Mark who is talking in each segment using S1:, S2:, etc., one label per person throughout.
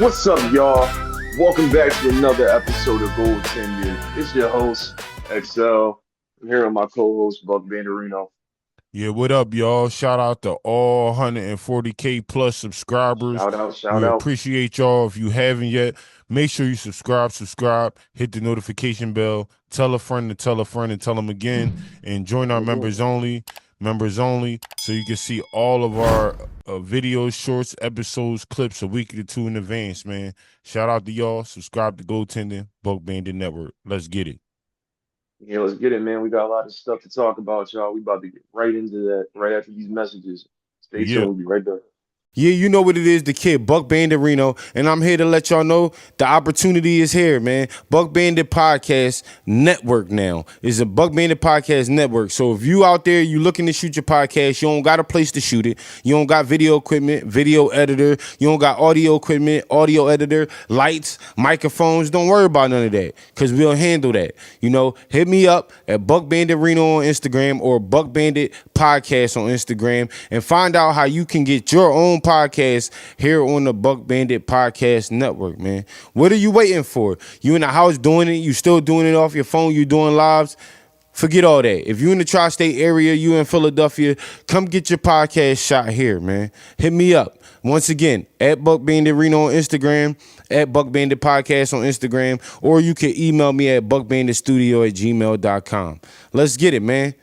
S1: What's up, y'all? Welcome back to another episode of Goaltending. It's your host, XL. I'm here with my co-host, BuckBanditReno.
S2: Yeah, what up, y'all? Shout out to all 140K plus subscribers.
S1: Shout
S2: We
S1: out.
S2: appreciate y'all. If you haven't yet, make sure you subscribe, hit the notification bell, tell a friend to tell a friend and tell them again, and join our members only, so you can see all of our videos, shorts, episodes, clips a week or two in advance, man. Shout out to y'all. Subscribe to Goaltending, Buck Bandit Network. Let's get it.
S1: Yeah, let's get it, man. We got a lot of stuff to talk about, y'all. We about to get right into that right after these messages. Stay tuned.
S2: Yeah.
S1: We'll be right back.
S3: Yeah, you know what it is, the kid, Buck Bandit Reno, and I'm here to let y'all know the opportunity is here, man. Buck Bandit Podcast Network now is a Buck Bandit Podcast Network. So if you out there, you looking to shoot your podcast, you don't got a place to shoot it. You don't got video equipment, video editor. You don't got audio equipment, audio editor, lights, microphones. Don't worry about none of that, because we'll handle that. You know, hit me up at Buck Bandit Reno on Instagram or Buck Bandit Podcast on Instagram and find out how you can get your own podcast here on the Buck Bandit Podcast Network, man. What are you waiting for? You in the house doing it? You still doing it off your phone? You doing lives? Forget all that. If you in the tri-state area, you in Philadelphia, come get your podcast shot here, man. Hit me up. Once again, at Buck Bandit Reno on Instagram, at Buck Bandit Podcast on Instagram, or you can email me at buckbanditstudio@gmail.com. Let's get it, man.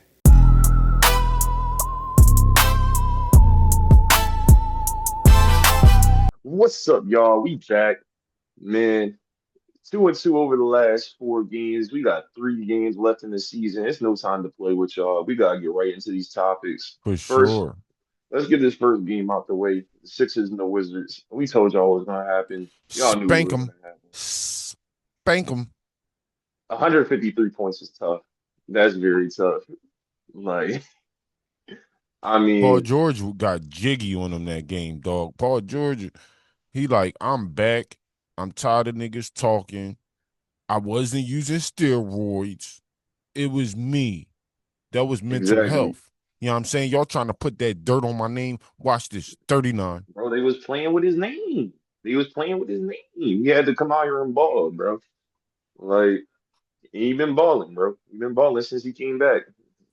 S1: What's up, y'all? We back, man. 2-2 over the last 4 games. We got 3 games left in the season. It's no time to play with y'all. We gotta get right into these topics.
S2: For
S1: First,
S2: sure.
S1: let's get this first game out the way. The Sixers and the Wizards. We told y'all what was gonna happen. Y'all knew what
S2: Spank
S1: was
S2: them.
S1: gonna happen.
S2: Spank them.
S1: 153 points is tough. That's very tough. Like, I
S2: Paul
S1: mean,
S2: George got jiggy on him that game, dog. Paul George, he like, I'm back. I'm tired of niggas talking. I wasn't using steroids. It was me. That was mental
S1: exactly.
S2: health. You know what I'm saying? Y'all trying to put that dirt on my name. Watch this. 39.
S1: Bro, they was playing with his name. They was playing with his name. He had to come out here and ball, bro. Like, he been balling, bro. He been balling since he came back.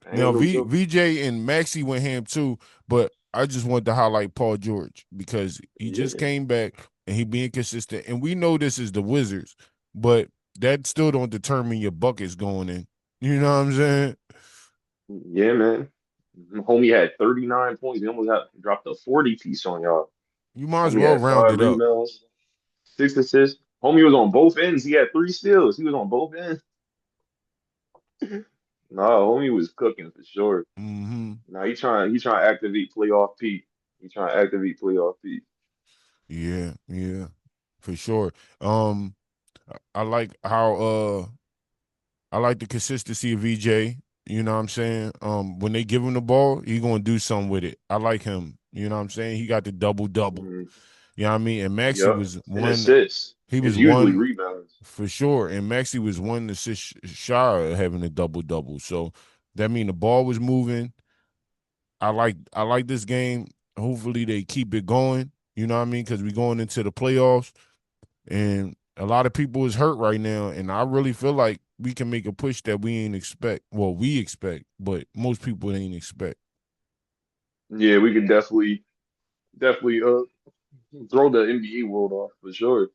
S1: I ain't
S2: Now
S1: no joke.
S2: VJ and Maxie went ham too, but I just want to highlight Paul George because he just
S1: Yeah.
S2: came back and he being consistent. And we know this is the Wizards, but that still don't determine your buckets going in. You know what I'm saying?
S1: Yeah, man. Homie had 39 points. He almost had dropped a 40 piece on y'all.
S2: You might as
S1: Homie
S2: well
S1: had
S2: round
S1: five
S2: it up.
S1: rebounds, 6 assists. Homie was on both ends. He had 3 steals. He was on both ends. No, homie was cooking for sure.
S2: Mm-hmm.
S1: Now he trying to activate playoff Pete. He trying to activate playoff Pete.
S2: Yeah, for sure. Um, I like how I like the consistency of VJ. You know what I'm saying? When they give him the ball, he gonna do something with it. I like him. You know what I'm saying? He got the double double.
S1: Mhm.
S2: You know what I mean? And Maxie
S1: Yep.
S2: was
S1: And
S2: one.
S1: assists.
S2: He
S1: It's
S2: was
S1: usually
S2: one
S1: rebounds.
S2: for sure. And Maxie was one assist shy of having a double double. So that mean the ball was moving. I like this game. Hopefully they keep it going. You know what I mean? Because we going into the playoffs, and a lot of people is hurt right now. And I really feel like we can make a push that we ain't expect. Well, we expect, but most people ain't expect.
S1: Yeah, we could definitely throw the NBA world off for sure.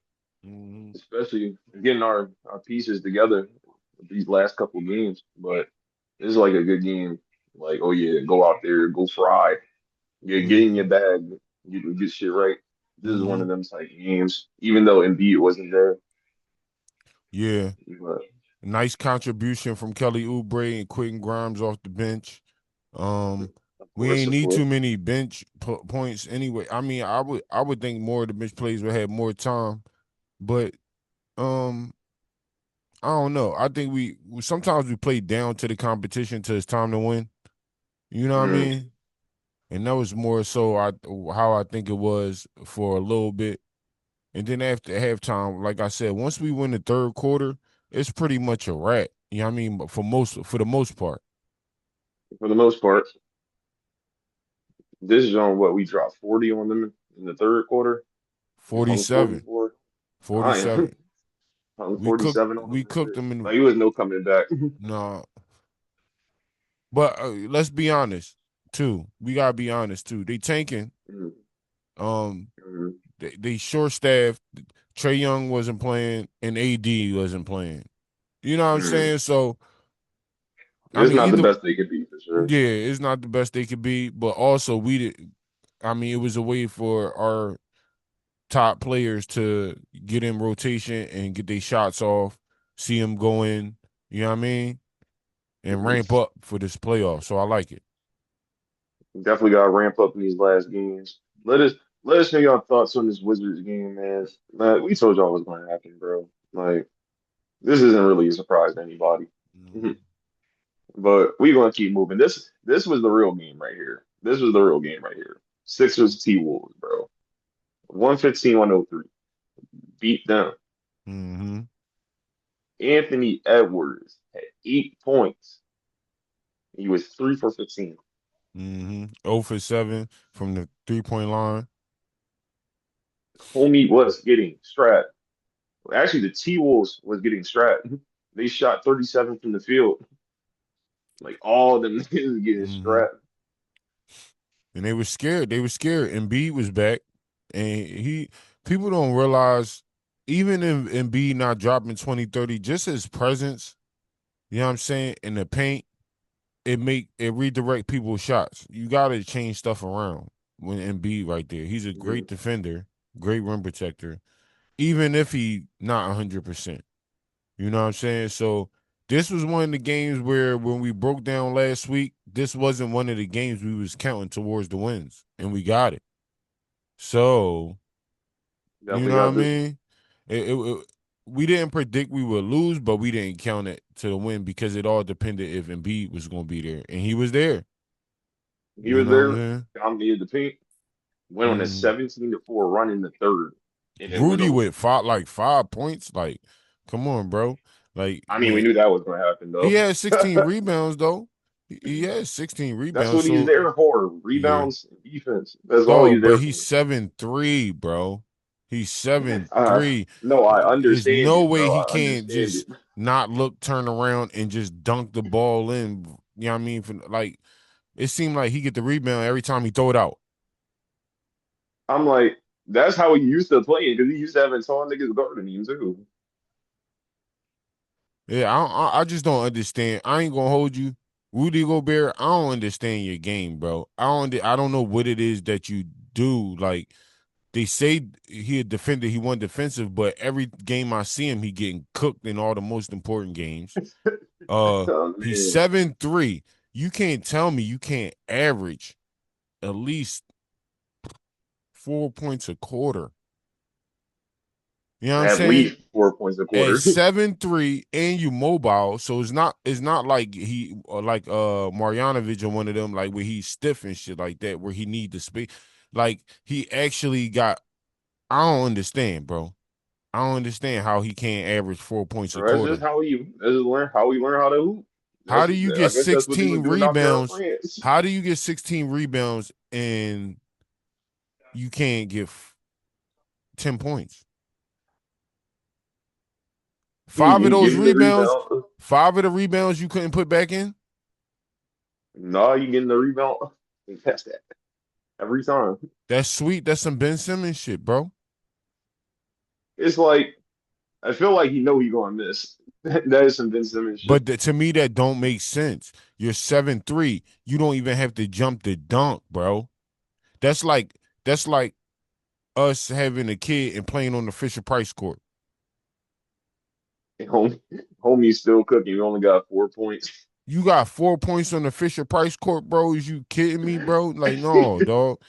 S2: Mhm.
S1: Especially getting our pieces together these last couple games. But this is like a good game. Like, oh yeah, go out there, go fry. Yeah, get in your
S2: Mhm.
S1: bag, get shit right. This is one of
S2: Mhm.
S1: them type games, even though Embiid wasn't there.
S2: Yeah.
S1: But
S2: Nice contribution from Kelly Oubre and Quentin Grimes off the bench. Um, we ain't
S1: of
S2: need
S1: course,
S2: too many bench points anyway. I mean, I would think more of the bench players would have more time, but um, I don't know. I think sometimes we play down to the competition till it's time to win. You know what I
S1: mm,
S2: mean? And that was more so how I think it was for a little bit. And then after halftime, like I said, once we win the third quarter, it's pretty much a wrap. You know what I mean? But for the most part.
S1: for the most part, this is on what we dropped 40 on them in the third quarter. Almost
S2: 47.
S1: 44. I am.
S2: 47.
S1: I'm 47 on
S2: We
S1: him.
S2: cooked them in
S1: Like, he was no coming back.
S2: no. But let's be honest too. We gotta be honest too. They tanking.
S1: Mm,
S2: Um,
S1: mm,
S2: they short staffed. Trey Young wasn't playing, and AD wasn't playing. You know what I'm
S1: mm.
S2: saying? So I
S1: It's
S2: mean,
S1: not the
S2: either
S1: best they could be for sure.
S2: yeah, it's not the best they could be, but also we did. I mean, it was a way for our top players to get in rotation and get their shots off, see them go in. You know what I mean? And
S1: Mhm.
S2: ramp up for this playoff. So I like it.
S1: Definitely got to ramp up in these last games. Let us know your thoughts on this Wizards game, man. We told y'all what's going to happen, bro. Like, this isn't really a surprise to anybody. Mhm. But we're gonna keep moving. This was the real game right here. This was the real game right here. Sixers T Wolves, bro. 115-103. Beat them.
S2: Mm-hmm.
S1: Anthony Edwards had 8 points. He was 3 for 15.
S2: Mm-hmm. 0 for 7 from the 3-point line.
S1: Homie was getting strapped. Actually, the T Wolves was getting strapped. They shot 37 from the field. Like, all of them niggas getting
S2: Mm-hmm.
S1: strapped.
S2: And they were scared. They were scared. Embiid was back. And people don't realize, even in Embiid not dropping 20, 30, just his presence, you know what I'm saying, in the paint, it redirect people's shots. You gotta change stuff around when Embiid right there. He's a great
S1: Mhm.
S2: defender, great rim protector, even if he not 100%. You know what I'm saying? So this was one of the games where when we broke down last week, this wasn't one of the games we was counting towards the wins, and we got it. So you
S1: Definitely
S2: know what I
S1: got this one.
S2: mean? We didn't predict we would lose, but we didn't count it to the win because it all depended if Embiid was going to be there, and he was there.
S1: He
S2: You
S1: was
S2: know what I'm
S1: there,
S2: saying?
S1: dominated the paint, went on a
S2: Mm.
S1: 17-4 run in the third, and then went
S2: Rudy
S1: over.
S2: with 5 points. Like, come on, bro. Like
S1: I mean, we
S2: when
S1: knew that was going to happen,
S2: he
S1: though.
S2: had 16 rebounds though. He had 16
S1: That's
S2: rebounds.
S1: what he's
S2: So
S1: there for.
S2: yeah,
S1: Rebounds and defense. That's all
S2: dog.
S1: he's
S2: But
S1: there
S2: he's
S1: for.
S2: 7'3", bro. He's 7'3".
S1: No, I
S2: There's
S1: understand
S2: no
S1: it,
S2: way
S1: bro.
S2: he
S1: I
S2: can't
S1: understand it.
S2: just not look, turn around, and just dunk the ball in. You know what I mean? Like it seemed like he get the rebound every time he throw it out.
S1: I'm like, that's how he used to play it because he used to having tall niggas guarding him, too.
S2: Yeah, I just don't understand. I ain't gonna hold you, Rudy Gobert. I don't understand your game, bro. I don't know what it is that you do. Like they say he a defender, he won defensive, but every game I see him, he getting cooked in all the most important games.
S1: Oh,
S2: He's
S1: man.
S2: 7'3". You can't tell me you can't average at least 4 points a quarter. You know what I'm
S1: At
S2: saying?
S1: least 4 points a
S2: At
S1: quarter.
S2: 7'3" and you mobile, so it's not like he like Marjanovic or one of them like where he's stiff and shit like that where he need to speak. Like he actually got. I don't understand, bro. I don't understand how he can't average 4 points a
S1: Bro, that's just
S2: quarter.
S1: how he that's just learn how to hoop.
S2: How
S1: That's
S2: do you
S1: I
S2: get
S1: guess that's what they was
S2: 16
S1: doing out there in
S2: rebounds?
S1: France.
S2: How do you get 16 rebounds and you can't get 10 points?
S1: He
S2: Five of
S1: he
S2: those
S1: getting the
S2: rebounds,
S1: rebound.
S2: 5 of the rebounds you couldn't put back in?
S1: No, you getting the rebound. That's that every time.
S2: That's sweet. That's some Ben Simmons shit, bro.
S1: It's like I feel like he know he gonna miss. That is some Ben Simmons shit.
S2: But to me, that don't make sense. You're 7'3". You don't even have to jump the dunk, bro. That's like that's like us having a kid and playing on the Fisher Price court.
S1: Home, homie's still cooking. He only got 4 points.
S2: You got 4 points on the Fisher Price court, bro. Is you kidding me, bro? Like, no, dog.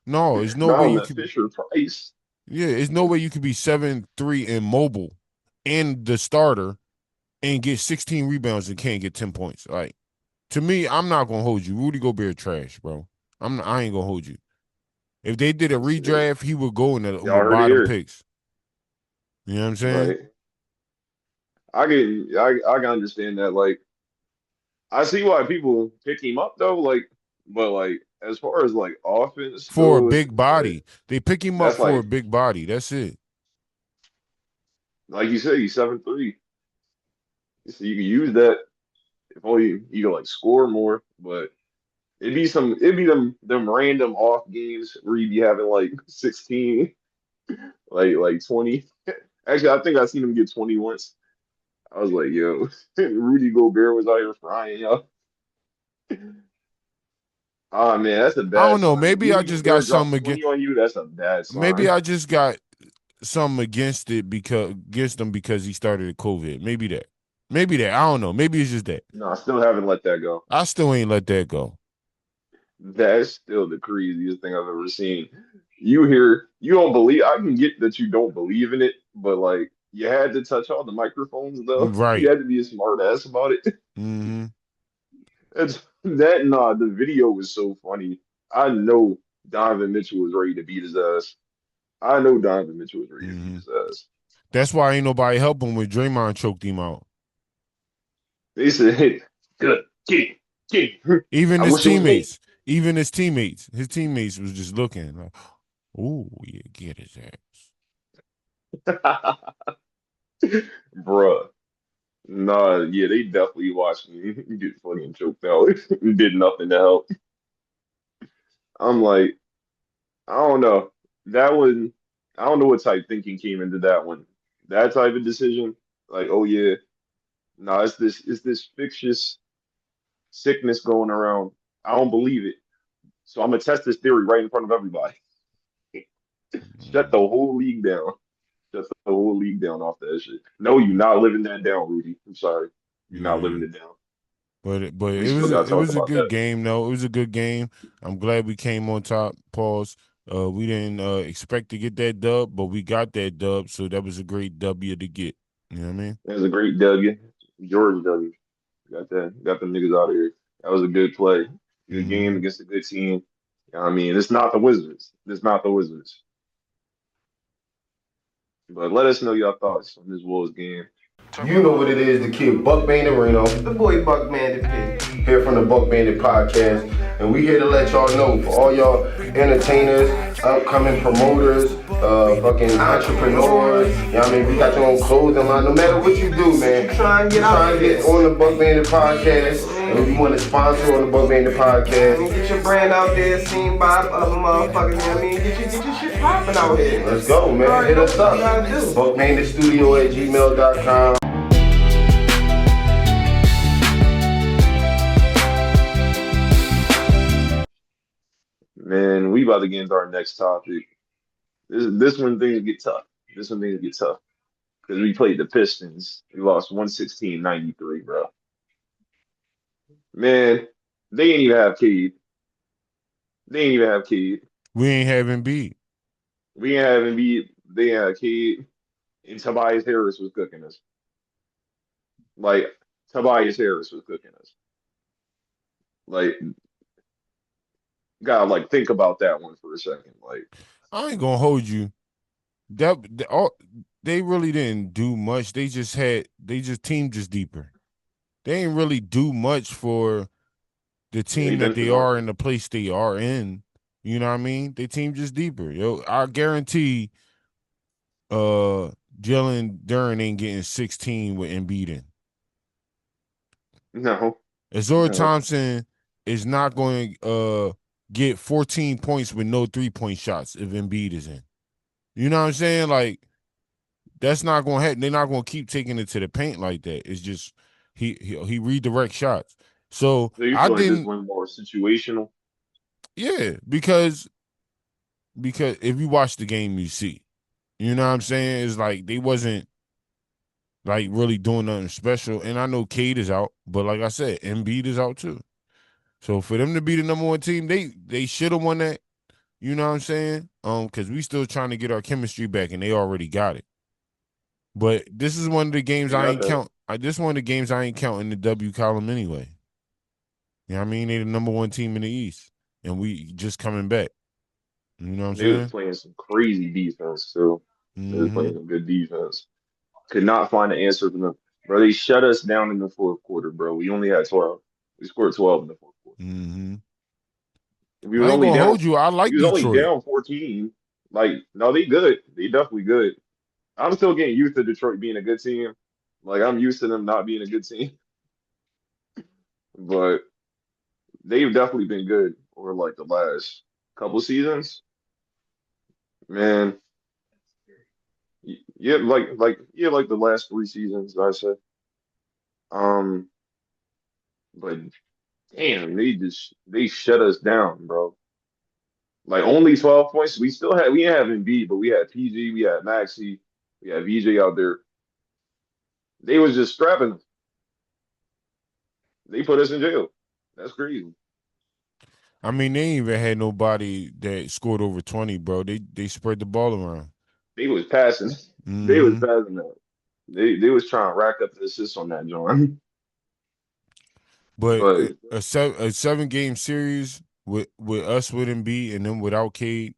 S2: No, there's no
S1: Not
S2: way
S1: on
S2: you
S1: the
S2: could.
S1: Fisher Price.
S2: Yeah, there's no way you could be 7'3" and mobile and the starter and get 16 rebounds and can't get 10 points. Like, to me, I'm not gonna hold you. Rudy Gobert trash, bro. I ain't gonna hold you. If they did a
S1: Shit.
S2: redraft, he would go in
S1: Y'all
S2: the
S1: heard it
S2: bottom
S1: here.
S2: picks. You know what I'm saying?
S1: Like I can understand that. Like I see why people pick him up though. But like as far as like offense
S2: For a
S1: goes,
S2: big
S1: like
S2: body. They pick him up
S1: that's
S2: for
S1: like
S2: a big body. That's it.
S1: Like you said, he's 7'3". So you can use that if only you can like score more. But it'd be them random off games where you'd be having like 16, like 20. Actually, I think I seen him get 20 once. I was like, yo, Rudy Gobert was out here frying y'all. Oh man, that's a
S2: I
S1: bad
S2: don't know.
S1: sign. If
S2: Maybe I
S1: Rudy
S2: just got
S1: Gobert drops
S2: something
S1: 20
S2: against.
S1: on you, that's a bad
S2: Maybe
S1: sign.
S2: I just got something against him because he started COVID. Maybe that. Maybe that. I don't know. Maybe it's just that.
S1: No, I still haven't let that go.
S2: I still ain't let that go.
S1: That's still the craziest thing I've ever seen. You don't believe, I can get that you don't believe in it, but like you had to touch all the microphones though. You
S2: Right.
S1: had to be a smart ass about it.
S2: Mm-hmm.
S1: Nah, the video was so funny. I know Donovan Mitchell was ready to beat his ass. I know Donovan Mitchell was ready to beat
S2: Mm-hmm.
S1: his ass.
S2: That's why ain't nobody help him when Draymond choked him out.
S1: They said, hey, good, get him.
S2: Even
S1: I
S2: his
S1: wish it was me.
S2: teammates. His teammates was just looking like, "Ooh, yeah, get his ass."
S1: Bruh. Nah, yeah, they definitely watched me get fucking choked out. Did nothing to help. I'm like, I don't know. That one, I don't know what type thinking came into that one. That type of decision, like, oh yeah, no, it's this fictitious sickness going around. I don't believe it. So I'm gonna test this theory right in front of everybody. Shut the whole league down. Shut the whole league down off that shit. No, you're not living that down, Rudy. I'm sorry. You're not
S2: Yeah.
S1: living it down.
S2: But
S1: We
S2: it
S1: still
S2: was
S1: gotta
S2: it
S1: talk
S2: was a
S1: about
S2: good
S1: that.
S2: game though. It was a good game. I'm glad we came on top. Pause. We didn't expect to get that dub, but we got that dub, so that was a great W to get. You know what I mean?
S1: It was a great W. Jordan W. Got them niggas out of here. That was a good play. Good game
S2: Mm-hmm.
S1: against a good team. You know what I mean, it's not the Wizards. It's not the Wizards. But let us know your thoughts on this Wolves game.
S3: You know what it is, the kid BuckBanditReno, the boy Buck Bandit P, here from the Buck Bandit Podcast, and we here to let y'all know for all y'all entertainers, upcoming promoters, fucking entrepreneurs. You know what I mean? We got your own clothing line. No matter what you do, man, try and get on the Buck Bandit Podcast. And if you want to sponsor on the Buck Bandit Podcast,
S4: get your brand out there, seen by other motherfuckers. You know what I mean? Get your shit popping out here.
S3: let's go, man. Hit us up. BuckBanditStudio@gmail.com.
S1: Man, we about to get into our next topic. This one things get tough. This one things get tough. Because we played the Pistons. We lost 116-93, bro. Man, they ain't even have Cade. They ain't even have Cade.
S2: We ain't having beat.
S1: We ain't having beat. They ain't have Cade. And Tobias Harris was cooking us. Like, Tobias Harris was cooking us. Like, gotta like think about that one for a second. Like,
S2: I ain't gonna hold you. They really didn't do much. They just teamed just deeper. They ain't really do much for the
S1: yeah, they
S2: team that
S1: been
S2: they
S1: through
S2: are
S1: nothing.
S2: in the place they are in. You know what I mean? They team just deeper. Yo, I guarantee Jalen Duren ain't getting 16 with Embiid in.
S1: No,
S2: Azor
S1: no.
S2: Thompson is not going to get 14 points with no 3-point shots if Embiid is in. You know what I'm saying? Like, that's not going to happen. They're not going to keep taking it to the paint like that. It's just he redirects shots. So
S1: So you
S2: I
S1: feel like this
S2: didn't.
S1: one more situational?
S2: Yeah, because if you watch the game, you see. You know what I'm saying? It's like they wasn't like really doing nothing special. And I know Cade is out, but like I said, Embiid is out too. So for them to be the number one team, they should have won that. You know what I'm saying? Because we still trying to get our chemistry back, and they already got it. But this is one of the games
S1: They
S2: I
S1: got
S2: ain't
S1: that.
S2: count. This one of the games I ain't count in the W column anyway. You know what I mean? They the number one team in the East, and we just coming back. You know what I'm
S1: They was
S2: saying?
S1: playing some crazy defense too. They was
S2: Mm-hmm.
S1: playing some good defense. Could not find an answer from them. Bro, they shut us down in the fourth quarter, bro. We only had 12. We scored 12 in the fourth quarter.
S2: Mm-hmm.
S1: We was
S2: I ain't
S1: only
S2: gonna
S1: down
S2: hold you. I
S1: we
S2: like
S1: was only
S2: Detroit.
S1: down 14. Like, no, they good. They definitely good. I'm still getting used to Detroit being a good team. Like I'm used to them not being a good team, but they've definitely been good over like the last couple seasons. Man, yeah, like the last three seasons, I say. Um, but damn, they shut us down, bro. Like only 12 points. We didn't have Embiid, but we had PG, we had Maxi, we had VJ out there. They was just strapping us. They put us in jail. That's crazy.
S2: I mean, they ain't even had nobody that scored over 20, bro. They spread the ball around.
S1: They was passing. They was
S2: Mm-hmm.
S1: passing that. They was trying to rack up the assists on that joint.
S2: But
S1: But
S2: a 7 game series with us wouldn't be, and then without Cade,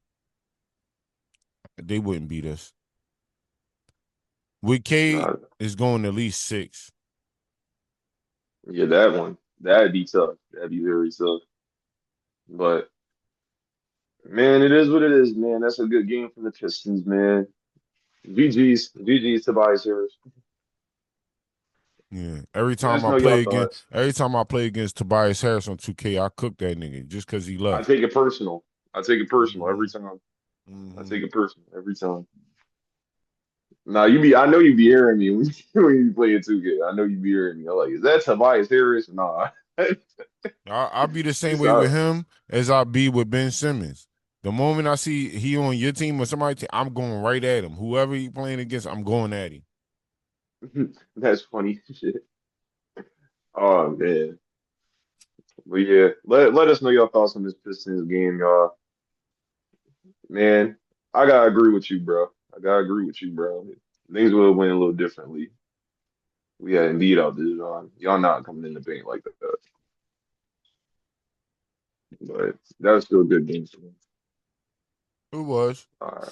S2: they wouldn't beat us. With Cade,
S1: nah,
S2: it's going at least 6.
S1: yeah, that one. That'd be tough. That'd be very tough. But man, it is what it is, man. That's a good game for the Pistons, man. GG's Tobias Harris.
S2: Yeah.
S1: Let us know y'all thoughts.
S2: Every time I play against Tobias Harris on 2K, I cook that nigga just because he
S1: I
S2: left.
S1: take it personal. I take it personal
S2: Mm-hmm.
S1: every time. I
S2: Mm-hmm.
S1: take it personal every time. Now I know you be hearing me when you play it 2K. I know you be hearing me. I'm like, is that Tobias Harris? Nah.
S2: I'll be the same
S1: It's
S2: way with
S1: out.
S2: him as I be with Ben Simmons. The moment I see he on your team or somebody's team, I'm going right at him. Whoever he playing against, I'm going at him.
S1: That's funny shit. Oh man. But yeah, let us know your thoughts on this Pistons game, y'all. Man, I gotta agree with you, bro. I gotta agree with you, bro. Things would have went a little differently. We had Embiid out there, y'all not coming in the paint like that. But that was still a good game for me.
S2: Who was?
S1: All right.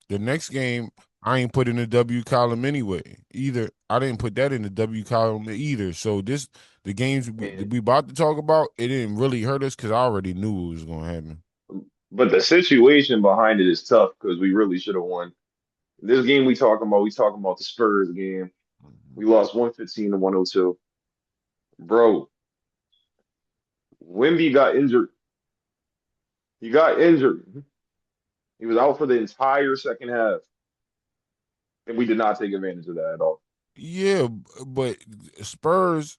S2: The next game, I ain't put in the W column anyway. Either I didn't put that in the W column either. So the games
S1: And,
S2: we about to talk about, it didn't really hurt us because I already knew it was gonna happen.
S1: but the situation behind it is tough because we really should have won. This game we talking about the Spurs game. We lost 115 to 102. Bro, Wemby got injured. He got injured. He was out for the entire second half, and we did not take advantage of that at all.
S2: Yeah, but Spurs.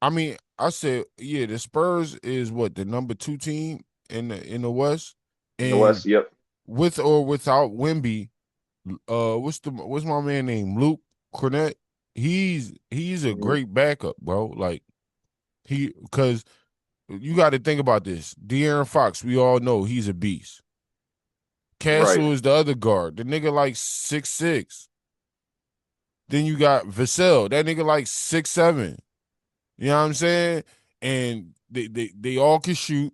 S2: I mean, I said, yeah, the Spurs is what the number 2 team in the West,
S1: In the
S2: and
S1: West, yep.
S2: with or without Wemby, what's my man name Luke Cornett? He's a
S1: Mhm.
S2: great backup, bro. Like because you got to think about this. De'Aaron Fox, we all know he's a beast.
S1: Right.
S2: Castle is the other guard. The nigga like 6'6". Then you got Vassell. That nigga like 6'7". You know what I'm saying? And they all can shoot.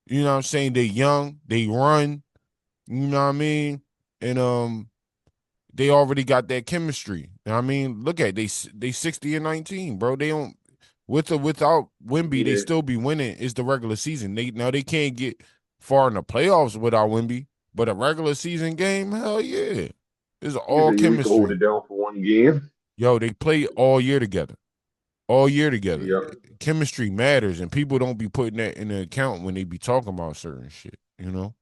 S2: You know what I'm saying? They young, they run, you know what I mean? And they already got that chemistry. You know what I mean? Look at they 60 and 19, bro. They don't with or without Wemby, they
S1: Yeah.
S2: still be winning. It's the regular season. They can't get far in the playoffs without Wemby, but a regular season game, hell yeah. It's
S1: You
S2: all
S1: think we could hold
S2: chemistry.
S1: it down for one game?
S2: Yo, they play all year together. All year together.
S1: Yep.
S2: Chemistry matters, and people don't be putting that in the account when they be talking about certain shit, you know?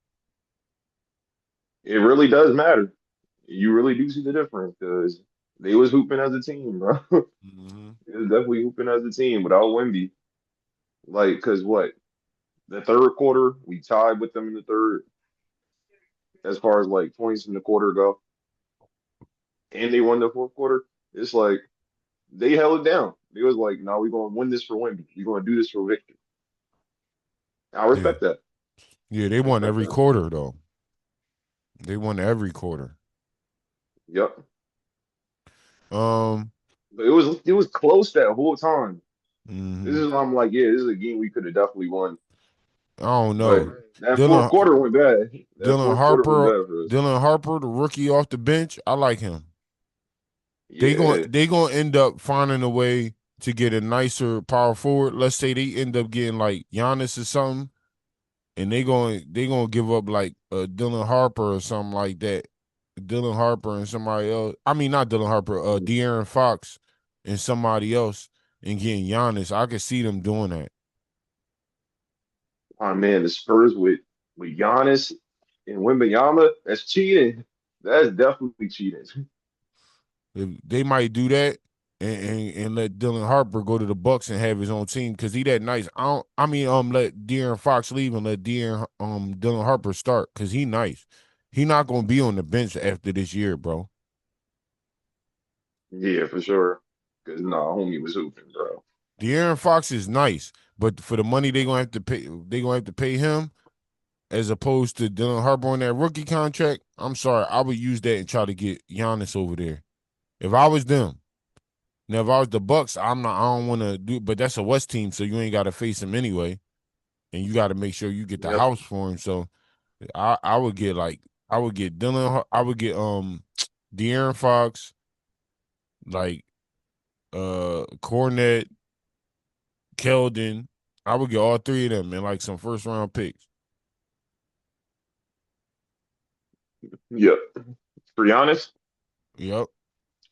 S1: It really does matter. You really do see the difference because they was hooping as a team, bro.
S2: Mm-hmm.
S1: They was definitely hooping as a team without Wemby. Like, cause what? The third quarter, we tied with them in the third as far as like points in the quarter go, and they won the fourth quarter. It's like they held it down. They was like, "No, we're gonna win this for Wemby. We're gonna do this for Victor." I
S2: Yeah.
S1: respect that.
S2: Yeah, they
S1: I
S2: won
S1: respect
S2: every
S1: that.
S2: quarter, though. They won every quarter.
S1: Yep.
S2: Um,
S1: But it was close that whole time. This
S2: mhm.
S1: is why I'm like, yeah, this is a game we could have definitely won.
S2: I don't
S1: But
S2: know.
S1: that fourth
S2: Dylan
S1: quarter went bad. That
S2: Dylan
S1: fourth quarter went
S2: Harper,
S1: bad for us.
S2: Dylan Harper, the rookie off the bench, I like him.
S1: Yeah.
S2: They gonna end up finding a way to get a nicer power forward. Let's say they end up getting like Giannis or something, and they gonna give up like Dylan Harper or something like that. Dylan Harper and somebody else. I mean, not Dylan Harper. De'Aaron Fox and somebody else, and getting Giannis. I could see them doing that.
S1: Oh man, the Spurs with Giannis and Wembanyama, that's cheating. That's definitely cheating.
S2: They might do that and let Dylan Harper go to the Bucks and have his own team because he that nice. Let De'Aaron Fox leave and let Dylan Harper start because he nice. He not gonna be on the bench after this year, bro.
S1: Yeah, for sure. Because nah, homie was hooping, bro.
S2: De'Aaron Fox is nice, but for the money they gonna have to pay him as opposed to Dylan Harper on that rookie contract. I'm sorry, I would use that and try to get Giannis over there. If I was them. Now, if I was the Bucks, I don't want to do, but that's a West team, so you ain't got to face him anyway, and you got to make sure you get the
S1: Yep.
S2: house for him. So, I would get De'Aaron Fox, like Cornette, Keldon. I would get all three of them and like some first round picks.
S1: Yep. For Giannis,
S2: Yep.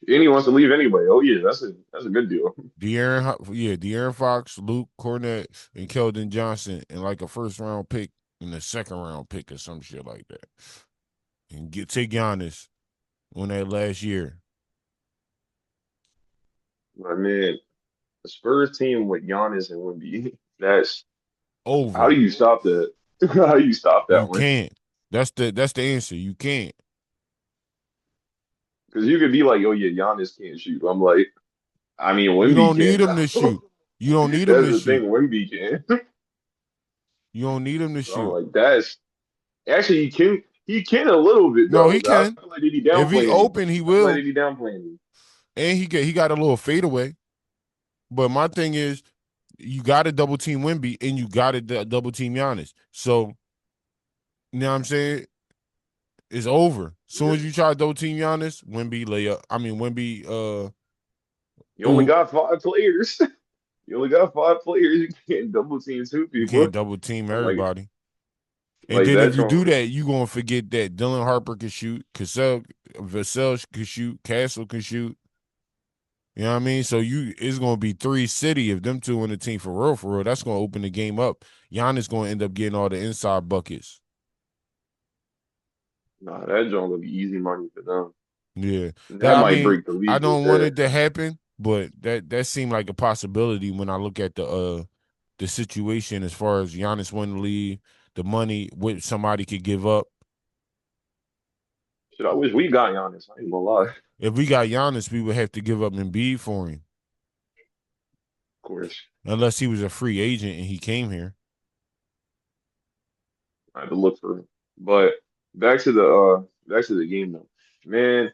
S1: and he wants to leave anyway. Oh yeah, that's a good deal.
S2: De'Aaron Fox, Luke Cornette, and Keldon Johnson, and like a first round pick and a second round pick or some shit like that. And take Giannis on that last year.
S1: I mean, the Spurs team with Giannis and Wemby, that's how
S2: Over.
S1: do you stop that? How do you stop
S2: You
S1: that one?
S2: can't. That's the answer. You can't.
S1: Because you could be like, oh yeah, Giannis can't shoot. I'm like, I mean,
S2: You
S1: Wemby
S2: don't need
S1: can
S2: him to
S1: now.
S2: shoot. You don't need him
S1: That's
S2: to
S1: the thing,
S2: shoot.
S1: Wemby can.
S2: You don't need him to
S1: So I'm
S2: shoot.
S1: like, that's actually he can a little bit
S2: No,
S1: though.
S2: he
S1: I
S2: can.
S1: feel like he
S2: If he
S1: downplaying me.
S2: open, he
S1: I feel like
S2: will.
S1: he downplaying me.
S2: And he got a little fadeaway. But my thing is, you got to double team Wemby and you got to double team Giannis. So, you know what I'm saying? It's over. As soon as you try to double team Giannis, Wemby layup. Wemby.
S1: You only got 5 players. You only got 5 players. You can't double team two
S2: You
S1: people.
S2: can't double team
S1: I'm
S2: everybody. And
S1: like
S2: then if
S1: that
S2: you do
S1: joint.
S2: that, you gonna forget that Dylan Harper can shoot, Vassell can shoot, Castle can shoot. You know what I mean? So it's gonna be 3 city if them two on the team for real, for real. That's gonna open the game up. Giannis gonna end up getting all the inside buckets.
S1: Nah, that joint gonna be easy money for them.
S2: Yeah,
S1: That might break the
S2: I
S1: league with
S2: don't want
S1: that.
S2: it to happen, but that seemed like a possibility when I look at the situation as far as Giannis wanting to leave, the money what somebody could give up.
S1: Shit, I wish we got Giannis. I ain't gonna lie. Of
S2: If we got Giannis, we would have to give up Embiid for him,
S1: course.
S2: unless he was a free agent and he came here.
S1: I had to look for him. But back to the game though. Man,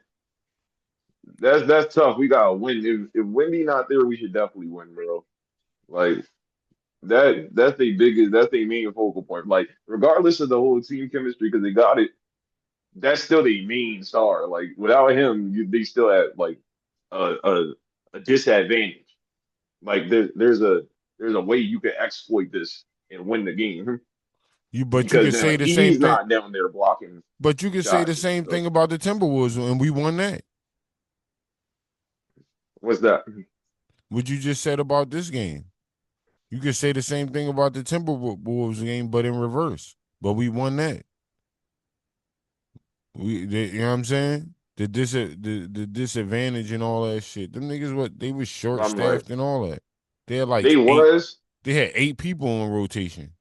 S1: that's tough. We gotta win. If Wendy not there, we should definitely win, bro. Like that's the main focal point. Like regardless of the whole team chemistry, because they got it, that's still the main star. Like without him, they still have like a disadvantage. Like there's a way you can exploit this and win the game
S2: But you
S1: because
S2: can
S1: now
S2: say the same
S1: he's
S2: thing.
S1: not down there blocking
S2: But you can say the
S1: shots and
S2: same
S1: stuff.
S2: thing about the Timberwolves, and we won that.
S1: What's that?
S2: What you just said about this game, you could say the same thing about the Timberwolves game, but in reverse. But we won that. You know what I'm saying? The disadvantage and all that shit. Them niggas, they was short
S1: I'm like,
S2: staffed and all that. They had like
S1: they
S2: eight.
S1: was,
S2: They had 8 people on rotation.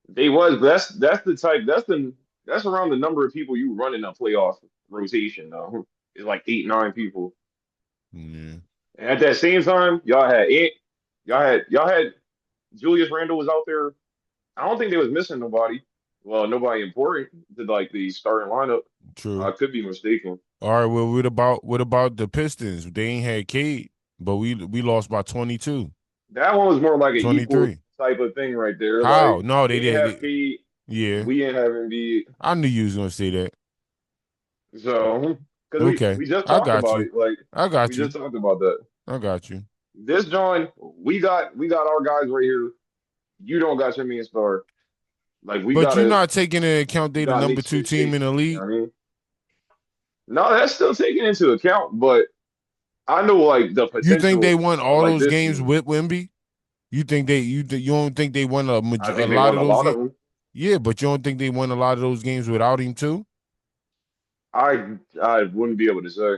S1: they was, but that's the type, that's around the number of people you run in a playoff rotation though. It's like 8, 9 people.
S2: Yeah.
S1: And at that same time, y'all had Julius Randle was out there. I don't think they was missing nobody. Well, nobody important to like the starting lineup. I
S2: True.
S1: could be mistaken.
S2: All right. Well, what about the Pistons? They ain't had Cade, but we lost by 22,
S1: That one was more like an equal
S2: 23.
S1: type of thing right there.
S2: How?
S1: Like
S2: No,
S1: they
S2: they
S1: didn't have
S2: did.
S1: Pete,
S2: Yeah.
S1: we didn't have Embiid.
S2: I knew you was gonna say that.
S1: So because
S2: Okay.
S1: we just
S2: I
S1: talked
S2: got
S1: about
S2: you.
S1: it. Like
S2: I
S1: we
S2: got you.
S1: just talked about that.
S2: I got you.
S1: This John, we got our guys right here. You don't got your main star. Like
S2: But you're not taking into account
S1: we
S2: they the
S1: gotta
S2: number
S1: make
S2: 2
S1: shit
S2: team
S1: shake.
S2: in the
S1: You know
S2: league.
S1: what I mean? No, that's still taken into account, but I know like the
S2: You think they
S1: potential
S2: won
S1: of
S2: all
S1: like
S2: those
S1: this
S2: games
S1: team.
S2: with Wemby? You think you don't think they won
S1: I
S2: a
S1: think they
S2: lot
S1: won
S2: of
S1: a
S2: those
S1: lot of
S2: games?
S1: them.
S2: Yeah, but you don't think they won a lot of those games without him too?
S1: I wouldn't be able to say,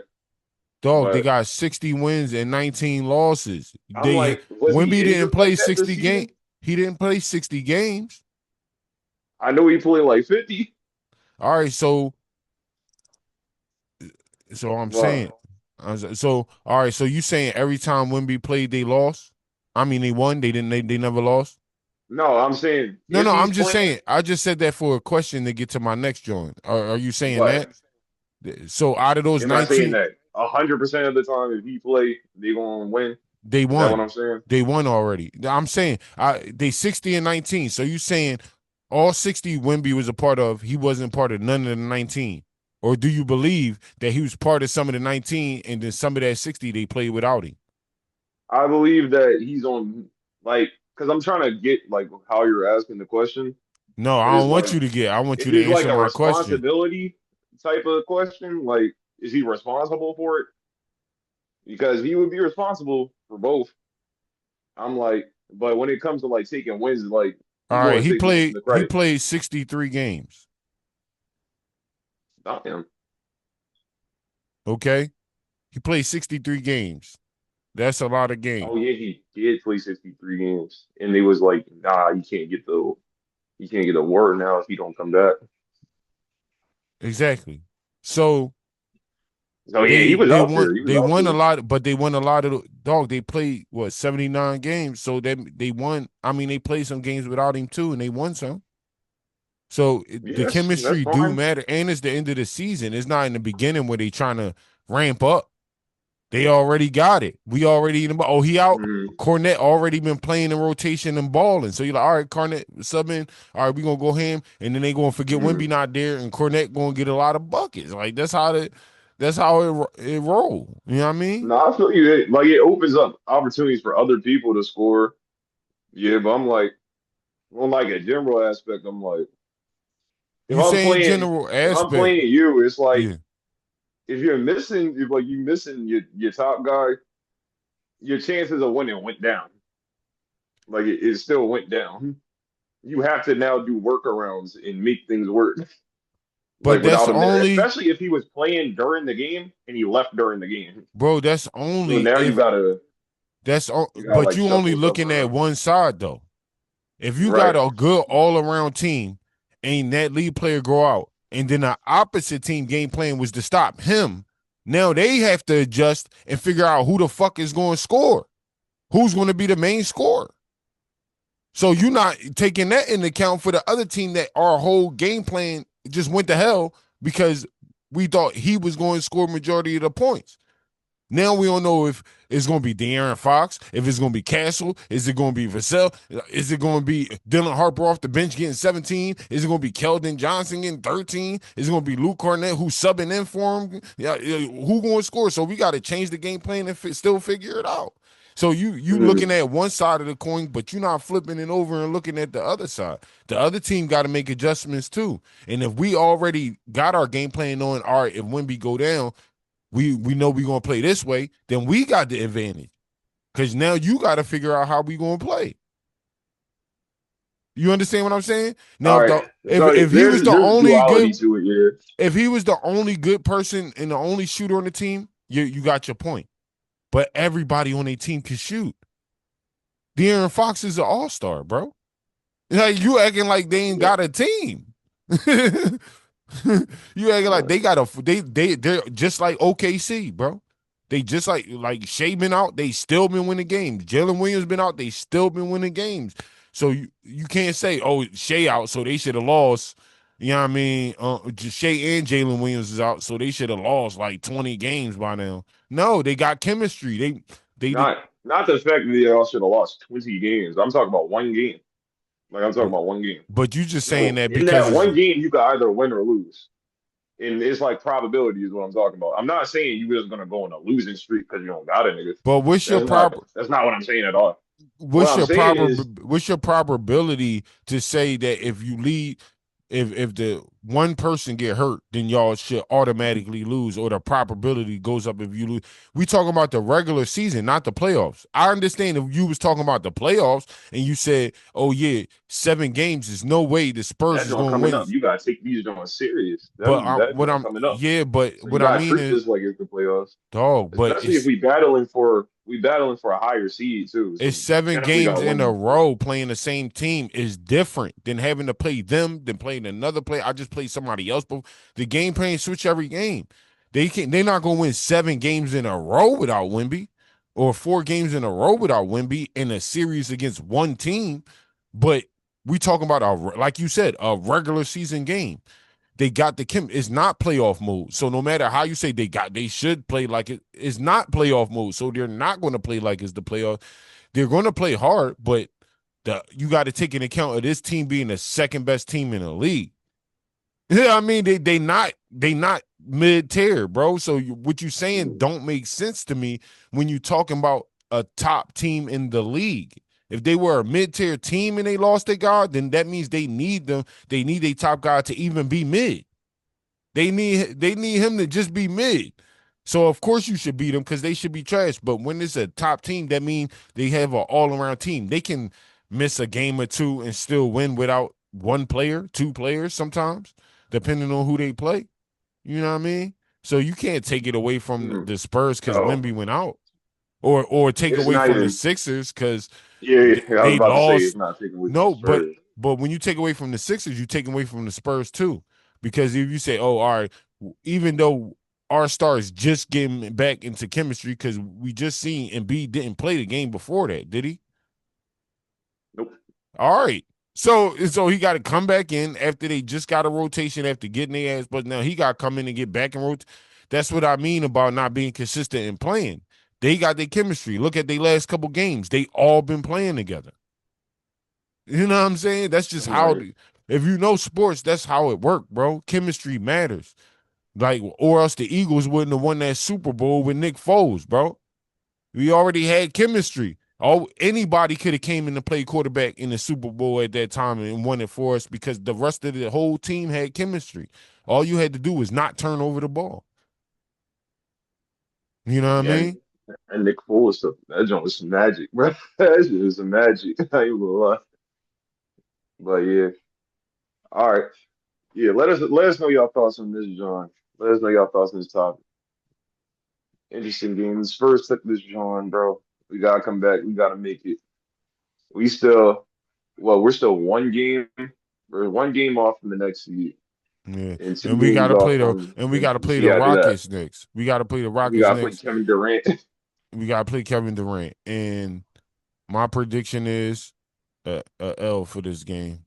S2: Dog, they
S1: but
S2: got 60 wins and 19 losses.
S1: I'm
S2: They
S1: like, was
S2: Wemby
S1: he
S2: didn't
S1: injured
S2: play
S1: like that this
S2: 60 game.
S1: season?
S2: He didn't play 60 games.
S1: I know he played like 50.
S2: All right, so I'm saying,
S1: Well,
S2: so all right, so you saying every time Wemby played, they lost? I mean, they won. They didn't. They never lost.
S1: no, I'm saying
S2: No,
S1: if
S2: no,
S1: he's
S2: I'm just
S1: playing,
S2: saying. I just said that for a question to get to my next joint. Are you saying
S1: what?
S2: that? So out of those
S1: Am I saying
S2: 19,
S1: that 100% of the time if he play, they gonna win?
S2: they
S1: Is that what
S2: won.
S1: I'm saying?
S2: They won already. I'm saying they 60 and 19. So you saying all 60 Wemby was a part of, he wasn't part of none of the 19. Or do you believe that he was part of some of the 19 and then some of that 60 they played without him?
S1: I believe that he's on like because I'm trying to get like how you're asking the question.
S2: No, I
S1: Is
S2: don't want
S1: like
S2: you to get. I want
S1: is
S2: you to
S1: this like
S2: answer
S1: a
S2: my question.
S1: responsibility type of question? Like, is he responsible for it? Because he would be responsible for both. I'm like, but when it comes to like taking wins, like
S2: All
S1: he's
S2: right,
S1: going to take most of the
S2: he
S1: credit.
S2: played 63 games.
S1: Not him.
S2: Okay? He played 63 games. That's a lot of games.
S1: Oh yeah, he did play 63 games, and they was like, nah, you can't get a word now if he don't come back.
S2: Exactly. So
S1: So yeah, he was out there. He was
S2: they
S1: out
S2: won a
S1: there.
S2: lot, but they won a lot of dog. They played what 79 games, so they won. I mean, they played some games without him too, and they won some. So
S1: Yeah,
S2: the
S1: that's
S2: chemistry do
S1: fine.
S2: matter, and it's the end of the season. It's not in the beginning where they trying to ramp up. They already got it. We already oh he out.
S1: Mhm.
S2: Cornette already been playing in rotation and balling. So you're like, all right, Cornette subbing. All right, we gonna go ham, and then they gonna forget Wemby
S1: Mhm.
S2: not there, and Cornette gonna get a lot of buckets. Like that's how it roll. You know what I mean?
S1: No, I feel you. Like it opens up opportunities for other people to score. Yeah, but I'm like, on like a general aspect, I'm like,
S2: You saying general
S1: if I'm
S2: aspect?
S1: playing you, it's like
S2: Yeah,
S1: if you're missing, if like you missing your top guy, your chances of winning went down. Like it still went down. You have to now do workarounds and make things work.
S2: but
S1: Like
S2: that's
S1: without him there,
S2: only,
S1: especially if he was playing during the game and he left during the game.
S2: bro. That's
S1: So
S2: only
S1: now
S2: if
S1: you gotta
S2: but
S1: like
S2: you only
S1: shuffle stuff
S2: looking at
S1: around.
S2: one side though. If you got
S1: Right.
S2: a good all around team and that lead player go out, and then the opposite team game plan was to stop him, now they have to adjust and figure out who the fuck is going to score. Who's going to be the main scorer? So you're not taking that into account for the other team that our whole game plan just went to hell because we thought he was going to score majority of the points. Now we don't know if it's going to be De'Aaron Fox, if it's going to be Castle, is it going to be Vassell, is it going to be Dylan Harper off the bench getting 17, is it going to be Keldon Johnson getting 13, is it going to be Luke Cornett who's subbing in for him? Who going to score? So we got to change the game plan and still figure it out. So you
S1: Mhm.
S2: looking at one side of the coin, but you're not flipping it over and looking at the other side. The other team got to make adjustments too. And if we already got our game plan on, all right, if Wemby go down, we know we're gonna play this way, then we got the advantage. Because now you got to figure out how we gonna play. You understand what I'm saying? Now,
S1: All
S2: if
S1: right.
S2: the
S1: So
S2: if he was the
S1: there's
S2: only
S1: duality
S2: good,
S1: to it, yeah.
S2: if he was the only good person and the only shooter on the team, you got your point. But everybody on a team can shoot. De'Aaron Fox is an all-star, bro. Like you acting like they ain't
S1: Yeah.
S2: got a team. You acting like they got they're just like OKC, bro. They just like Shea been out, they still been winning games. Jalen Williams been out, they still been winning games. So you can't say, oh, Shea out, so they should have lost. You know what I mean? Shea and Jalen Williams is out, so they should have lost like 20 games by now. No, they got chemistry. They
S1: Not the fact that they all should have lost 20 games. I'm talking about one game. Like I'm talking about one game.
S2: but you just saying
S1: So
S2: that
S1: in
S2: because
S1: that
S2: it's
S1: one game, you can either win or lose. And it's like probability is what I'm talking about. I'm not saying you just gonna go on a losing streak because you don't got a nigga.
S2: but
S1: That's not what I'm saying at all. What I'm saying is
S2: what's your probability to say that if you lead if the one person get hurt, then y'all should automatically lose, or the probability goes up if you lose. We talking about the regular season, not the playoffs. I understand if you was talking about the playoffs and you said, "Oh yeah, 7 games is no way the Spurs
S1: That
S2: is
S1: joint
S2: going to
S1: coming
S2: win."
S1: up. You gotta take these joints serious.
S2: But
S1: That joint coming up.
S2: but
S1: So you
S2: what I
S1: gotta
S2: mean
S1: treat
S2: is,
S1: this like it's the playoffs.
S2: dog, but
S1: Especially if we battling for a higher seed too. So
S2: it's
S1: you
S2: 7
S1: definitely
S2: games
S1: gotta
S2: in
S1: win
S2: a
S1: these.
S2: row playing the same team is different than having to play them, than playing another player. I just played somebody else, but the game plan switch every game. They're not gonna win 7 games in a row without Wemby, or 4 games in a row without Wemby in a series against one team. But we talking about like you said, a regular season game. They got the it's not playoff mode. So no matter how you say they should play like it's not playoff mode. So they're not going to play like it's the playoff. They're going to play hard, but you got to take into account of this team being the second best team in the league. Yeah, I mean they not mid tier, bro. So what you saying don't make sense to me when you talking about a top team in the league. If they were a mid-tier team and they lost their guard, then that means they need them. They need a top guy to even be mid. They need him to just be mid. So of course you should beat them because they should be trash. But when it's a top team, that means they have an all-around team. They can miss a game or two and still win without one player, 2 players sometimes, depending on who they play. You know what I mean? So you can't take it away from the Spurs because
S1: No,
S2: Wemby went out. Or take
S1: it's
S2: away
S1: not
S2: from the
S1: even.
S2: Sixers because
S1: Yeah, I was
S2: they
S1: about to say it's
S2: lost.
S1: not taking away from the
S2: No,
S1: Spurs.
S2: but when you take away from the Sixers, you take away from the Spurs too. Because if you say, "Oh, all right," even though our stars just getting back into chemistry, because we just seen Embiid didn't play the game before that, did he?
S1: Nope.
S2: All right. So he got to come back in after they just got a rotation after getting their ass, but now he got to come in and get back and rotate. That's what I mean about not being consistent in playing. They got their chemistry. Look at their last couple games. They all been playing together. You know what I'm saying? That's just how,
S1: Right.
S2: if you know sports, that's how it worked, bro. Chemistry matters. Like, or else the Eagles wouldn't have won that Super Bowl with Nick Foles, bro. We already had chemistry. Anybody could have came in to play quarterback in the Super Bowl at that time and won it for us because the rest of the whole team had chemistry. All you had to do was not turn over the ball. You know what I
S1: Yeah,
S2: mean?
S1: and Nick Foles stuff. That joint was some magic, bro. That shit was some magic. I ain't gonna lie. But yeah. All right. Yeah, let us know your thoughts on this, John. Let us know your thoughts on this topic. Interesting games. First took this, John, bro. We gotta come back. We gotta make it. We still, we're still one game. We're one game off from the next seed,
S2: Yeah.
S1: and 2
S2: And we
S1: games
S2: gotta
S1: off
S2: play
S1: from
S2: the
S1: the seed after that.
S2: Rockets next. We gotta play the
S1: We
S2: Rockets
S1: gotta play
S2: next.
S1: Kevin Durant.
S2: We gotta play Kevin Durant. And my prediction is a L for this game.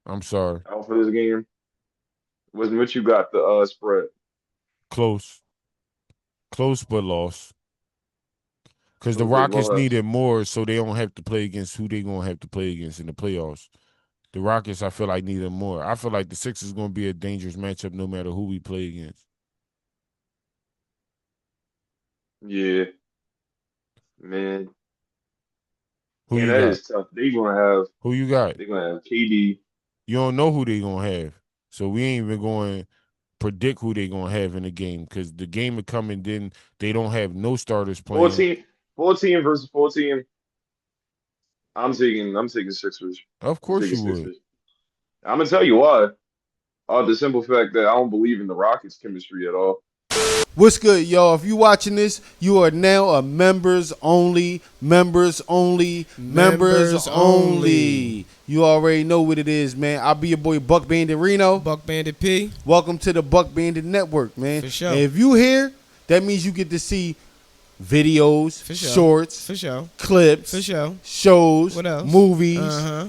S2: I'm sorry.
S1: Out for this game. Wasn't what you got the spread.
S2: Close but lost. Because the
S1: Okay,
S2: Rockets
S1: well,
S2: needed more so they don't have to play against who they gonna have to play against in the playoffs. The Rockets, I feel like, needed more. I feel like the Sixers gonna be a dangerous matchup no matter who we play against.
S1: yeah, man.
S2: Who
S1: And
S2: you
S1: that
S2: got?
S1: is tough.
S2: Who you got?
S1: They're gonna have KD.
S2: You don't know who they gonna have. So we ain't even going to predict who they gonna have in the game because the game will come and then they don't have no starters playing.
S1: 14 versus 14. I'm taking Sixers.
S2: Of
S1: I'm
S2: course
S1: taking
S2: you would.
S1: Sixers. I'm gonna tell you why. The simple fact that I don't believe in the Rockets' chemistry at all.
S3: What's good, y'all? If you watching this, you are now a members only. You already know what it is, man. I'll be your boy BuckBanditReno.
S5: Buck Bandit P.
S3: Welcome to the Buck Bandit Network, man.
S5: For sure.
S3: And if you here, that means you get to see videos,
S5: For sure.
S3: shorts,
S5: For sure.
S3: clips,
S5: For sure.
S3: shows,
S5: What else?
S3: movies,
S5: Uh-huh.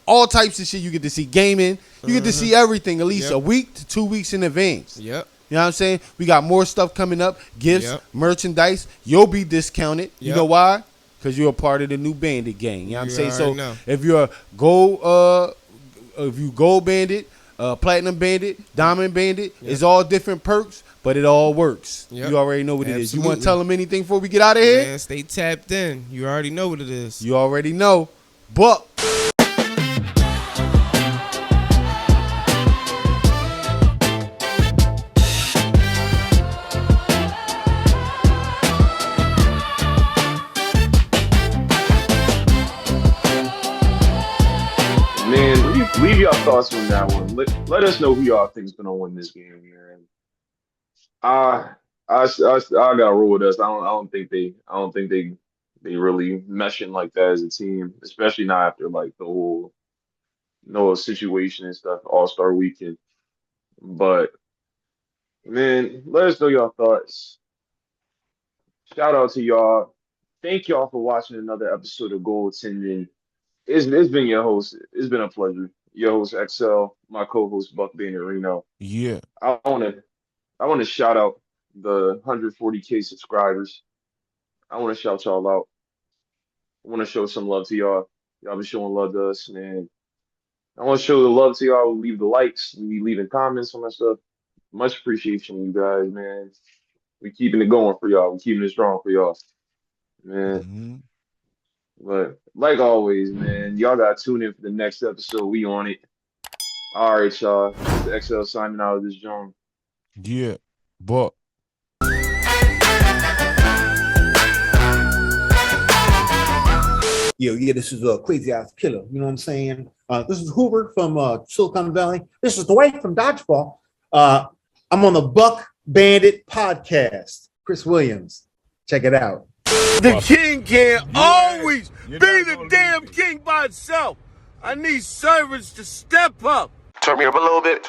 S3: all types of shit. You get to see gaming. You get to see everything at least
S5: Yep.
S3: a week to 2 weeks in advance.
S5: Yep.
S3: You know what I'm saying? We got more stuff coming up, gifts,
S5: Yep.
S3: merchandise. You'll be discounted. You
S5: Yep.
S3: know why? Because you're a part of the new Bandit gang. You know what I'm
S5: You
S3: saying? So
S5: already know.
S3: if you gold bandit, platinum bandit, diamond bandit, it's all different perks, but it all works.
S5: Yep.
S3: You already know what it is. You want to
S5: Absolutely.
S3: tell them anything before we get out of here?
S5: Man, stay tapped in. You already know what it is.
S3: You already know. Buck.
S1: leave y'all thoughts on that one. Let us know who y'all think's gonna win this game here. And I gotta roll with us. I don't think they really meshing like that as a team, especially not after like the whole Noah situation and stuff, All-Star weekend. But man, let us know y'all thoughts. Shout out to y'all. Thank y'all for watching another episode of Goaltending. It's been your host. It's been a pleasure. Your host XL, my co-host BuckBanditReno.
S2: Yeah.
S1: I wanna shout out the 140K subscribers. I wanna shout y'all out. I wanna show some love to y'all. Y'all been showing love to us, man. I wanna show the love to y'all who leave the likes, who be leaving comments on my stuff. Much appreciation, you guys, man. We keeping it going for y'all. We keeping it strong for y'all, man.
S2: Mm-hmm.
S1: But like always, man, y'all gotta tune in for the next episode. We on it. All right, y'all. It's XL signing out of this joint.
S2: Yeah. But
S6: Yeah, this is a crazy ass killer. You know what I'm saying? This is Hoover from Silicon Valley. This is Dwight from Dodgeball. I'm on the Buck Bandit podcast. Chris Williams, check it out.
S3: The king can't always be the damn king by itself. I need servants to step up.
S4: Turn me up a little bit.